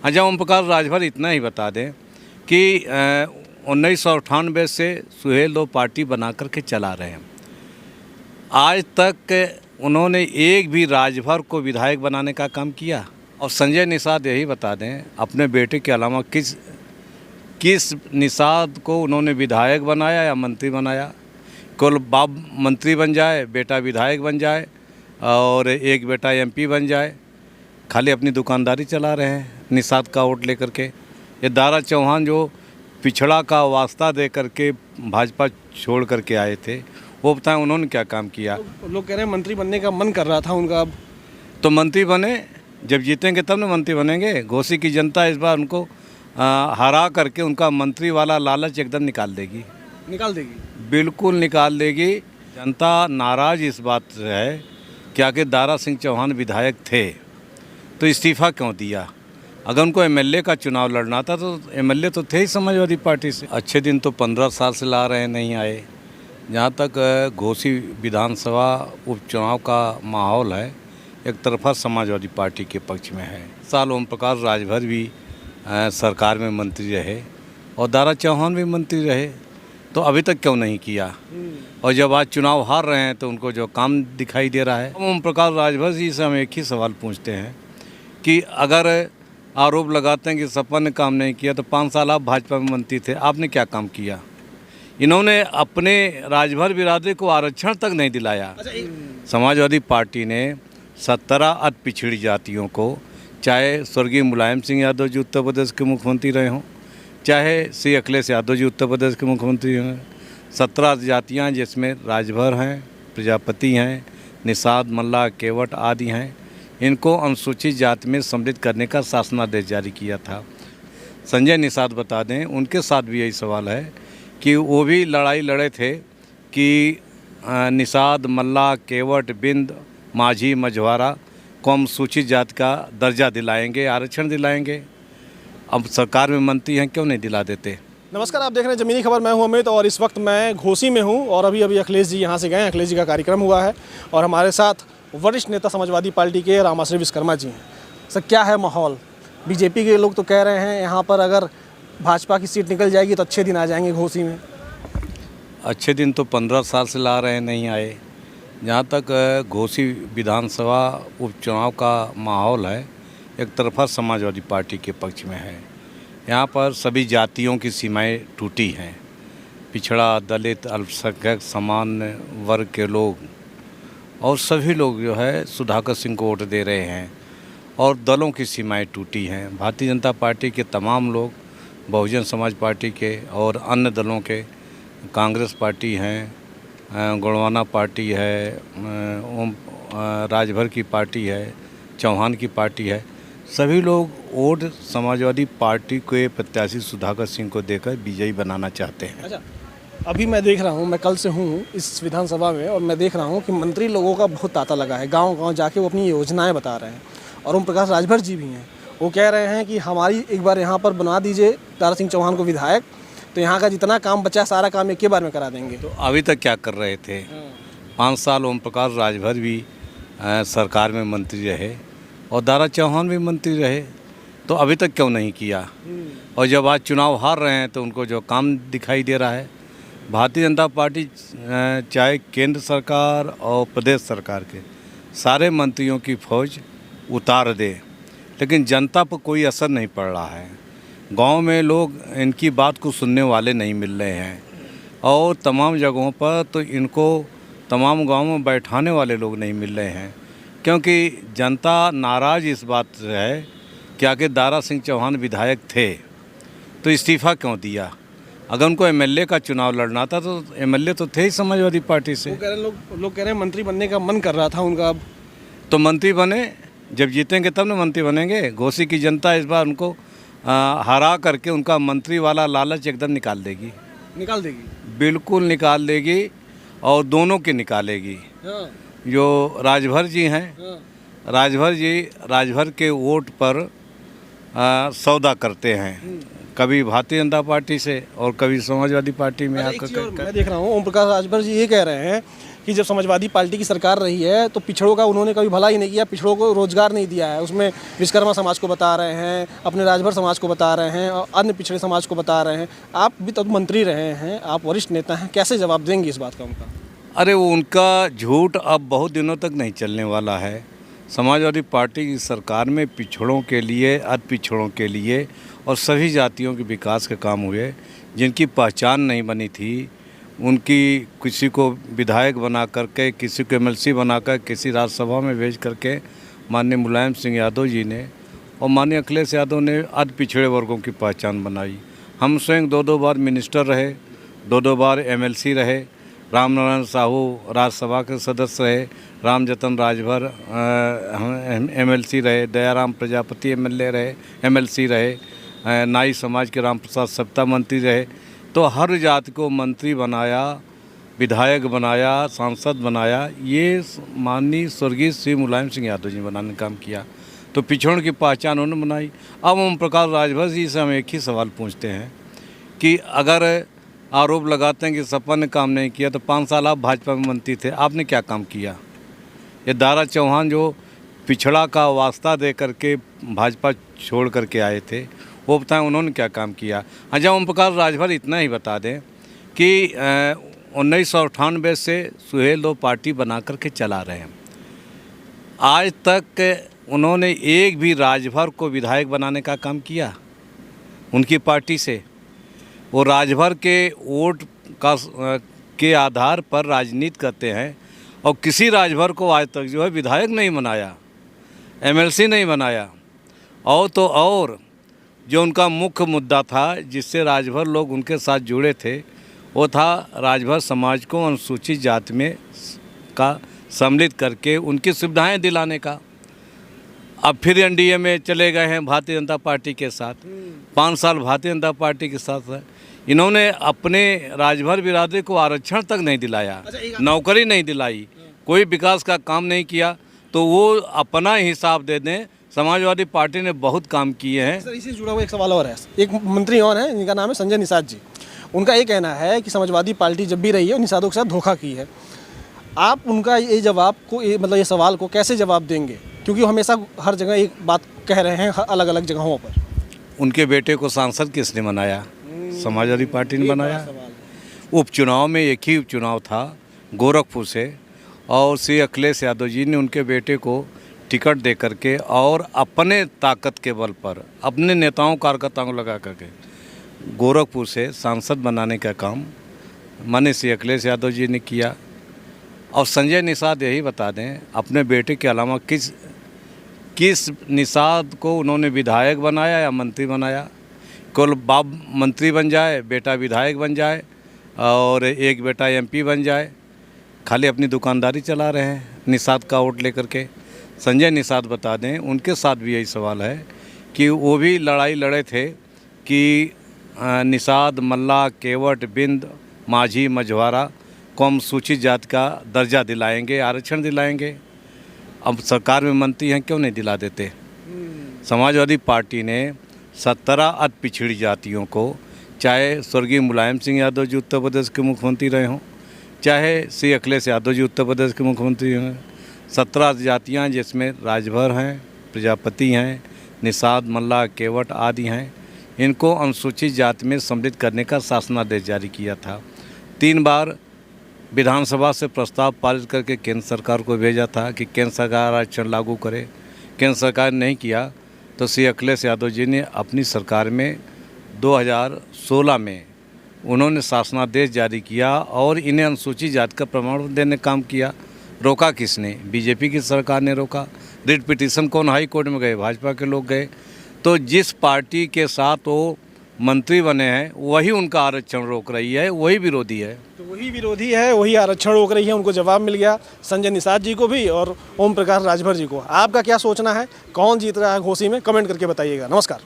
अच्छा, ओम प्रकाश राजभर इतना ही बता दें कि 1998 से सुहेल दो पार्टी बना करके चला रहे हैं। आज तक उन्होंने एक भी राजभर को विधायक बनाने का काम किया। और संजय निषाद यही बता दें, अपने बेटे के अलावा किस निषाद को उन्होंने विधायक बनाया या मंत्री बनाया? केवल बाप मंत्री बन जाए, बेटा विधायक बन जाए और एक बेटा एमपी बन जाए, खाली अपनी दुकानदारी चला रहे हैं निषाद का वोट लेकर के। ये दारा चौहान जो पिछड़ा का वास्ता दे करके भाजपा छोड़ करके आए थे, वो बताएं उन्होंने क्या काम किया? लोग कह रहे हैं मंत्री बनने का मन कर रहा था उनका। अब तो मंत्री बने, जब जीतेंगे तब ना मंत्री बनेंगे। घोसी की जनता इस बार उनको हरा करके उनका मंत्री वाला लालच एकदम निकाल देगी। बिल्कुल निकाल देगी। जनता नाराज इस बात से है कि आखिर दारा सिंह चौहान विधायक थे तो इस्तीफा क्यों दिया? अगर उनको एमएलए का चुनाव लड़ना था तो एमएलए तो थे ही समाजवादी पार्टी से। अच्छे दिन तो 15 साल से ला रहे नहीं आए। जहाँ तक घोसी विधानसभा उपचुनाव का माहौल है, एक तरफा समाजवादी पार्टी के पक्ष में है। साल ओम प्रकाश राजभर भी सरकार में मंत्री रहे और दारा चौहान भी मंत्री रहे, तो अभी तक क्यों नहीं किया? और जब आज चुनाव हार रहे हैं तो उनको जो काम दिखाई दे रहा है। ओम प्रकाश राजभर जी से हम एक ही सवाल पूछते हैं कि अगर आरोप लगाते हैं कि सपा ने काम नहीं किया, तो 5 साल आप भाजपा में मंत्री थे, आपने क्या काम किया? इन्होंने अपने राजभर बिरादरी को आरक्षण तक नहीं दिलाया। समाजवादी पार्टी ने 17 अति पिछड़ी जातियों को, चाहे स्वर्गीय मुलायम सिंह यादव जी उत्तर प्रदेश के मुख्यमंत्री रहे हों, चाहे श्री अखिलेश यादव जी उत्तर प्रदेश के मुख्यमंत्री हैं, 17 जातियाँ जिसमें राजभर हैं, प्रजापति हैं, निषाद, मल्ला, केवट आदि हैं, इनको अनुसूचित जाति में सम्मिलित करने का शासनादेश जारी किया था। संजय निषाद बता दें, उनके साथ भी यही सवाल है कि वो भी लड़ाई लड़े थे कि निषाद, मल्ला, केवट, बिंद, माझी, मझवारा को अनुसूचित जाति का दर्जा दिलाएंगे, आरक्षण दिलाएंगे। अब सरकार में मंत्री हैं, क्यों नहीं दिला देते? नमस्कार, आप देख रहे हैं ज़मीनी खबर। मैं हूं अमित और इस वक्त मैं घोसी में हूं और अभी अखिलेश जी यहां से गए। अखिलेश जी का कार्यक्रम हुआ है और हमारे साथ वरिष्ठ नेता समाजवादी पार्टी के रामाश्री विश्वकर्मा जी हैं। सर, क्या है माहौल? बीजेपी के लोग तो कह रहे हैं यहाँ पर अगर भाजपा की सीट निकल जाएगी तो अच्छे दिन आ जाएंगे घोसी में। अच्छे दिन तो 15 साल से ला रहे नहीं आए। जहाँ तक घोसी विधानसभा उपचुनाव का माहौल है, एक तरफा समाजवादी पार्टी के पक्ष में है। यहाँ पर सभी जातियों की सीमाएं टूटी हैं। पिछड़ा, दलित, अल्पसंख्यक, सामान्य वर्ग के लोग और सभी लोग जो है सुधाकर सिंह को वोट दे रहे हैं और दलों की सीमाएं टूटी हैं। भारतीय जनता पार्टी के तमाम लोग, बहुजन समाज पार्टी के और अन्य दलों के, कांग्रेस पार्टी हैं, गुणवाना पार्टी है, राजभर की पार्टी है, चौहान की पार्टी है, सभी लोग वोट समाजवादी पार्टी के प्रत्याशी सुधाकर सिंह को देकर विजयी बनाना चाहते हैं। अच्छा, अभी मैं देख रहा हूँ, मैं कल से हूँ इस विधानसभा में और मैं देख रहा हूँ कि मंत्री लोगों का बहुत तांता लगा है। गांव-गांव जाके वो अपनी योजनाएं बता रहे हैं और ओम प्रकाश राजभर जी भी हैं। वो कह रहे हैं कि हमारी एक बार यहाँ पर बना दीजिए दारा सिंह चौहान को विधायक, तो यहाँ का जितना काम बचा सारा काम एक ही बार में करा देंगे। तो अभी तक क्या कर रहे थे? 5 साल ओम प्रकाश राजभर भी सरकार में मंत्री रहे और दारा चौहान भी मंत्री रहे, तो अभी तक क्यों नहीं किया? और जब आज चुनाव हार रहे हैं तो उनको जो काम दिखाई दे रहा है। भारतीय जनता पार्टी चाहे केंद्र सरकार और प्रदेश सरकार के सारे मंत्रियों की फौज उतार दे, लेकिन जनता पर कोई असर नहीं पड़ रहा है। गांव में लोग इनकी बात को सुनने वाले नहीं मिल रहे हैं और तमाम जगहों पर तो इनको तमाम गाँव में बैठाने वाले लोग नहीं मिल रहे हैं, क्योंकि जनता नाराज़ इस बात से है कि आखिर दारा सिंह चौहान विधायक थे तो इस्तीफा क्यों दिया? अगर उनको एमएलए का चुनाव लड़ना था तो एमएलए तो थे ही समाजवादी पार्टी से। लोग कह रहे हैं मंत्री बनने का मन कर रहा था उनका। अब तो मंत्री बने, जब जीतेंगे तब ना मंत्री बनेंगे। घोसी की जनता इस बार उनको हरा करके उनका मंत्री वाला लालच एकदम निकाल देगी। बिल्कुल निकाल देगी और दोनों की निकालेगी। जो राजभर जी हैं, राजभर जी राजभर के वोट पर सौदा करते हैं। कभी भारतीय जनता पार्टी से और कभी समाजवादी पार्टी में एक चीज़ और मैं देख रहा हूँ, ओम प्रकाश राजभर जी ये कह रहे हैं कि जब समाजवादी पार्टी की सरकार रही है तो पिछड़ों का उन्होंने कभी भला ही नहीं किया, पिछड़ों को रोजगार नहीं दिया है। उसमें विश्वकर्मा समाज को बता रहे हैं, अपने राजभर समाज को बता रहे हैं और अन्य पिछड़े समाज को बता रहे हैं। आप भी तो मंत्री रहे हैं, आप वरिष्ठ नेता हैं, कैसे जवाब देंगे इस बात का उनका? अरे वो उनका झूठ अब बहुत दिनों तक नहीं चलने वाला है। समाजवादी पार्टी की सरकार में पिछड़ों के लिए, अति पिछड़ों के लिए और सभी जातियों के विकास के काम हुए। जिनकी पहचान नहीं बनी थी, उनकी किसी को विधायक बना करके, किसी को एमएलसी बनाकर, किसी राज्यसभा में भेज करके माननीय मुलायम सिंह यादव जी ने और माननीय अखिलेश यादव ने अति पिछड़े वर्गों की पहचान बनाई। हम स्वयं 2-2 बार मिनिस्टर रहे, 2-2 बार एमएलसी रहे। रामनारायण साहू राज्यसभा के सदस्य रहे, रामजतन राजभर एमएलसी रहे, दयाराम प्रजापति एमएलए रहे, एमएलसी रहे, नाई समाज के राम प्रसाद सप्ता मंत्री रहे। तो हर जाति को मंत्री बनाया, विधायक बनाया, सांसद बनाया। ये माननीय स्वर्गीय श्री मुलायम सिंह यादव जी बनाने का काम किया। तो पिछड़ों की पहचान उन्होंने बनाई। अब ओम प्रकाश राजभर जी से हम एक ही सवाल पूछते हैं कि अगर आरोप लगाते हैं कि सपा ने काम नहीं किया, तो 5 साल आप भाजपा में मंत्री थे, आपने क्या काम किया? ये दारा चौहान जो पिछड़ा का वास्ता दे करके भाजपा छोड़ करके आए थे, वो बताएं उन्होंने क्या काम किया। अच्छा, ओम प्रकाश राजभर इतना ही बता दें कि 1998 से सुहेल 2 पार्टी बना करके चला रहे हैं। आज तक उन्होंने एक भी राजभर को विधायक बनाने का काम किया उनकी पार्टी से? वो राजभर के वोट के आधार पर राजनीति करते हैं और किसी राजभर को आज तक जो है विधायक नहीं बनाया, एमएलसी नहीं बनाया। और तो और जो उनका मुख्य मुद्दा था जिससे राजभर लोग उनके साथ जुड़े थे, वो था राजभर समाज को अनुसूचित जाति में का सम्मिलित करके उनकी सुविधाएं दिलाने का। अब फिर एनडीए में चले गए हैं भारतीय जनता पार्टी के साथ। 5 साल भारतीय जनता पार्टी के साथ है। इन्होंने अपने राजभर बिरादरी को आरक्षण तक नहीं दिलाया, नौकरी नहीं दिलाई, कोई विकास का काम नहीं किया। तो वो अपना हिसाब दे दें, समाजवादी पार्टी ने बहुत काम किए हैं। सर, इसी से जुड़ा हुआ एक सवाल और है। एक मंत्री और हैं, इनका नाम है संजय निषाद जी। उनका ये कहना है कि समाजवादी पार्टी जब भी रही है निषादों के साथ धोखा की है। आप उनका ये जवाब को मतलब ये सवाल को कैसे जवाब देंगे? क्योंकि वो हमेशा हर जगह एक बात कह रहे हैं, अलग अलग जगहों पर। उनके बेटे को सांसद किसने बनाया? समाजवादी पार्टी ने बनाया। उपचुनाव में एक ही उपचुनाव था गोरखपुर से, और श्री अखिलेश यादव जी ने उनके बेटे को टिकट दे करके और अपने ताकत के बल पर, अपने नेताओं कार्यकर्ताओं को लगा करके गोरखपुर से सांसद बनाने का काम माननीय श्री अखिलेश यादव जी ने किया। और संजय निषाद यही बता दें, अपने बेटे के अलावा किस निषाद को उन्होंने विधायक बनाया या मंत्री बनाया? केवल बाप मंत्री बन जाए, बेटा विधायक बन जाए और एक बेटा एमपी बन जाए, खाली अपनी दुकानदारी चला रहे हैं निषाद का वोट लेकर के। संजय निषाद बता दें, उनके साथ भी यही सवाल है कि वो भी लड़ाई लड़े थे कि निषाद, मल्ला, केवट, बिंद, माझी, मझवारा को हम सूचित जाति का दर्जा दिलाएंगे, आरक्षण दिलाएंगे। अब सरकार में मंत्री हैं, क्यों नहीं दिला देते? समाजवादी पार्टी ने 17 अति पिछड़ी जातियों को, चाहे स्वर्गीय मुलायम सिंह यादव जी उत्तर प्रदेश के मुख्यमंत्री रहे हों, चाहे श्री अखिलेश यादव जी उत्तर प्रदेश के मुख्यमंत्री हैं, 17 जातियाँ जिसमें राजभर हैं, प्रजापति हैं, निषाद, मल्ला, केवट आदि हैं, इनको अनुसूचित जाति में सम्मिलित करने का शासनादेश जारी किया था। 3 बार विधानसभा से प्रस्ताव पारित करके केंद्र सरकार को भेजा था कि केंद्र सरकार आरक्षण लागू करे। केंद्र सरकार ने नहीं किया तो श्री अखिलेश यादव जी ने अपनी सरकार में 2016 में उन्होंने शासनादेश जारी किया और इन्हें अनुसूचित जाति का प्रमाण देने का काम किया। रोका किसने? बीजेपी की सरकार ने रोका। रिट पिटीशन कौन हाई कोर्ट में गए? भाजपा के लोग गए। तो जिस पार्टी के साथ वो मंत्री बने हैं वही उनका आरक्षण रोक रही है, वही विरोधी है। तो वही विरोधी है, वही आरक्षण रोक रही है। उनको जवाब मिल गया, संजय निषाद जी को भी और ओम प्रकाश राजभर जी को। आपका क्या सोचना है, कौन जीत रहा है घोसी में? कमेंट करके बताइएगा। नमस्कार।